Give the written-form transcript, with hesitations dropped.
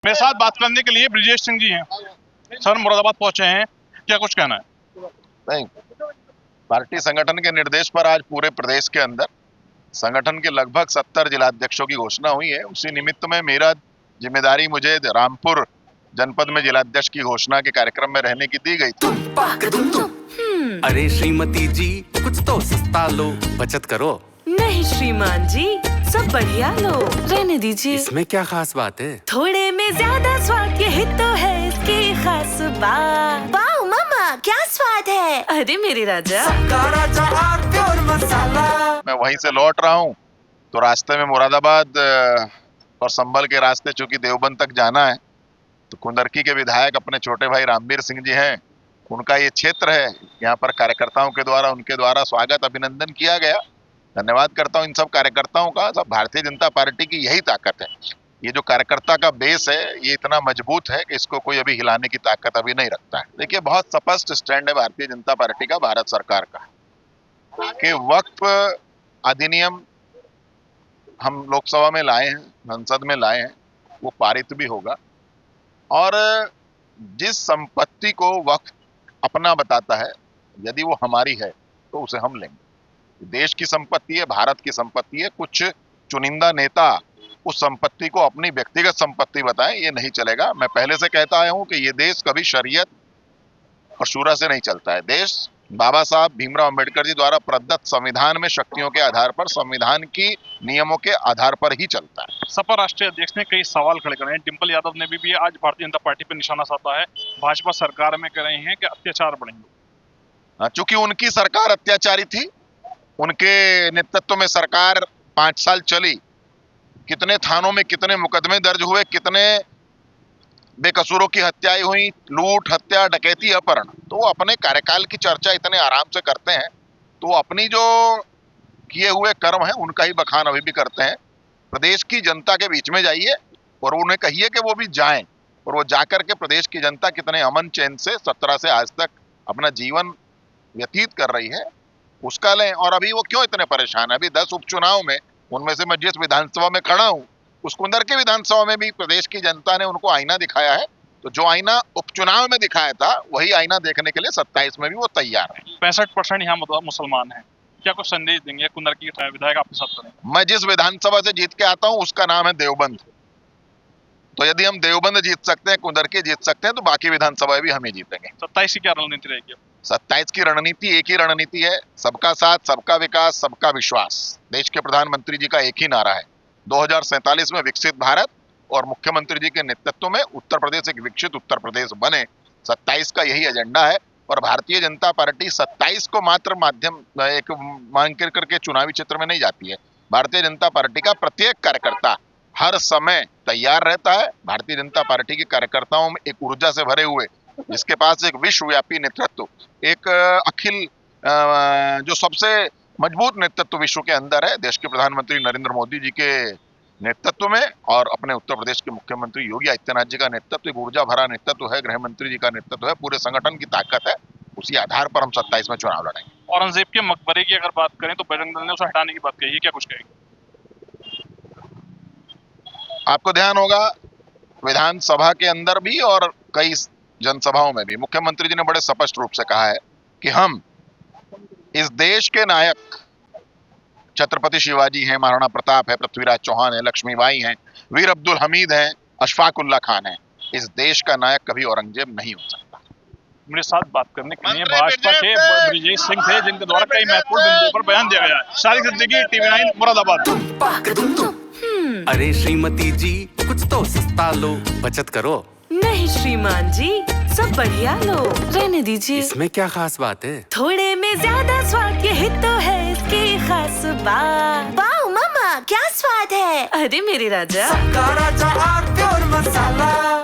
मेरे साथ बात करने के लिए ब्रिजेश सिंह जी हैं। सर मुरादाबाद पहुंचे हैं, क्या कुछ कहना है? नहीं, पार्टी संगठन के निर्देश पर आज पूरे प्रदेश के अंदर संगठन के लगभग 70 जिलाध्यक्षों की घोषणा हुई है। उसी निमित्त में मेरा जिम्मेदारी मुझे रामपुर जनपद में जिलाध्यक्ष की घोषणा के कार्यक्रम में रहने की दी गई थी। अरे श्रीमती जी, कुछ तो सस्ता लो, बचत करो। नहीं श्रीमान जी, सब बढ़िया लो, रहने दीजिए। इसमें क्या खास बात है? थोड़े में ज्यादा स्वाद, यही तो है इसकी खास बात। वाओ मामा, क्या स्वाद है। अरे मेरे राजा, मैं वहीं से लौट रहा हूँ तो रास्ते में मुरादाबाद और संभल के रास्ते चूंकि देवबंद तक जाना है, तो कुंदरकी के विधायक अपने छोटे भाई रामवीर सिंह जी हैं, उनका ये क्षेत्र है। यहाँ पर कार्यकर्ताओं के द्वारा उनके द्वारा स्वागत अभिनंदन किया गया। धन्यवाद करता हूँ इन सब कार्यकर्ताओं का। सब भारतीय जनता पार्टी की यही ताकत है। ये जो कार्यकर्ता का बेस है ये इतना मजबूत है कि इसको कोई अभी हिलाने की ताकत अभी नहीं रखता है। देखिए, बहुत स्पष्ट स्टैंड है भारतीय जनता पार्टी का, भारत सरकार का, कि वक्फ अधिनियम हम लोकसभा में लाए हैं, संसद में लाए हैं, वो पारित भी होगा। और जिस संपत्ति को वक्फ अपना बताता है, यदि वो हमारी है तो उसे हम लेंगे। देश की संपत्ति है, भारत की संपत्ति है। कुछ चुनिंदा नेता उस संपत्ति को अपनी व्यक्तिगत संपत्ति बताएं, ये नहीं चलेगा। मैं पहले से कहता आया हूं कि ये देश कभी शरीयत और शूरा से नहीं चलता है। देश बाबा साहब भीमराव अंबेडकर जी द्वारा प्रदत्त संविधान में शक्तियों के आधार पर, संविधान की नियमों के आधार पर ही चलता है। सपा राष्ट्रीय अध्यक्ष ने कई सवाल खड़े करे हैं। डिंपल यादव ने भी आज भारतीय जनता पार्टी पर निशाना साधा है। भाजपा सरकार में कह रहे हैं कि अत्याचार बढ़ेंगे। चूंकि उनकी सरकार अत्याचारी थी, उनके नेतृत्व में सरकार 5 साल चली, कितने थानों में कितने मुकदमे दर्ज हुए, कितने बेकसूरों की हत्याएं हुई, लूट, हत्या, डकैती, अपहरण। तो वो अपने कार्यकाल की चर्चा इतने आराम से करते हैं, तो वो अपनी जो किए हुए कर्म हैं उनका ही बखान अभी भी करते हैं। प्रदेश की जनता के बीच में जाइए और उन्हें कहिए कि वो भी जाएं, और वो जाकर के प्रदेश की जनता कितने अमन चैन से 17 से आज तक अपना जीवन व्यतीत कर रही है उसका लें। और अभी वो क्यों इतने परेशान है? अभी 10 उपचुनाव में, उनमें से मैं जिस विधानसभा में खड़ा हूं, उस कुंदरकी विधानसभा में भी प्रदेश की जनता ने उनको आईना दिखाया है। तो जो आईना उपचुनाव में दिखाया था, वही आईना देखने के लिए 27 में भी वो तैयार है। 65% यहाँ मुसलमान हैं। क्या कुछ संदेश देंगे कुंदरकी के विधायक आपके साथ करें? मैं जिस विधानसभा से जीत के आता हूं उसका नाम है देवबंद। तो यदि हम देवबंद जीत सकते हैं, कुंदरकी जीत सकते हैं, तो बाकी विधानसभाएं भी हम ही जीतेंगे। 27 की क्या रणनीति रहेगी? 27 की रणनीति एक ही रणनीति है, सबका साथ, सबका विकास, सबका विश्वास। देश के प्रधानमंत्री जी का एक ही नारा है, 2047 में विकसित भारत, और मुख्यमंत्री जी के नेतृत्व में उत्तर प्रदेश एक विकसित उत्तर प्रदेश बने। 27 का यही एजेंडा है। और भारतीय जनता पार्टी 27 को मात्र माध्यम एक मांग करके चुनावी क्षेत्र में नहीं जाती है। भारतीय जनता पार्टी का प्रत्येक कार्यकर्ता हर समय तैयार रहता है। भारतीय जनता पार्टी के कार्यकर्ताओं में एक ऊर्जा से भरे हुए, जिसके पास एक विश्वव्यापी नेतृत्व, एक अखिल जो सबसे मजबूत नेतृत्व विश्व के अंदर है, देश के प्रधानमंत्री नरेंद्र मोदी जी के नेतृत्व में, और अपने उत्तर प्रदेश के मुख्यमंत्री योगी आदित्यनाथ जी का नेतृत्व, एक ऊर्जा भरा नेतृत्व है, गृह मंत्री जी का नेतृत्व है, पूरे संगठन की ताकत है। उसी आधार पर हम 27 में चुनाव लड़ेंगे। औरंगजेब के मकबरे की अगर बात करें तो बजरंग दल ने उसे हटाने की बात कही है, क्या कुछ कहेंगे? आपको ध्यान होगा, विधानसभा के अंदर भी और कई जनसभाओं में भी मुख्यमंत्री जी ने बड़े स्पष्ट रूप से कहा है कि हम इस देश के नायक छत्रपति शिवाजी हैं, महाराणा प्रताप है, पृथ्वीराज चौहान है, लक्ष्मीबाई हैं, वीर अब्दुल हमीद हैं, अशफाक उल्लाह खान है। इस देश का नायक कभी औरंगजेब नहीं हो सकता। मेरे साथ बात करने के लिए भाजपा के ब्रिजेश सिंह थे, जिनके द्वारा कई महत्वपूर्ण बिंदुओं पर बयान दिया गया है। सारी जिंदगी TV9 मुरादाबाद। अरे श्रीमती जी, कुछ तो सस्ता लो, बचत करो। नहीं श्रीमान जी, सब बढ़िया लो, रहने दीजिए। इसमें क्या खास बात है? थोड़े में ज्यादा स्वाद, यही तो है इसकी खास बात। वाओ मामा, क्या स्वाद है। अरे मेरे राजा,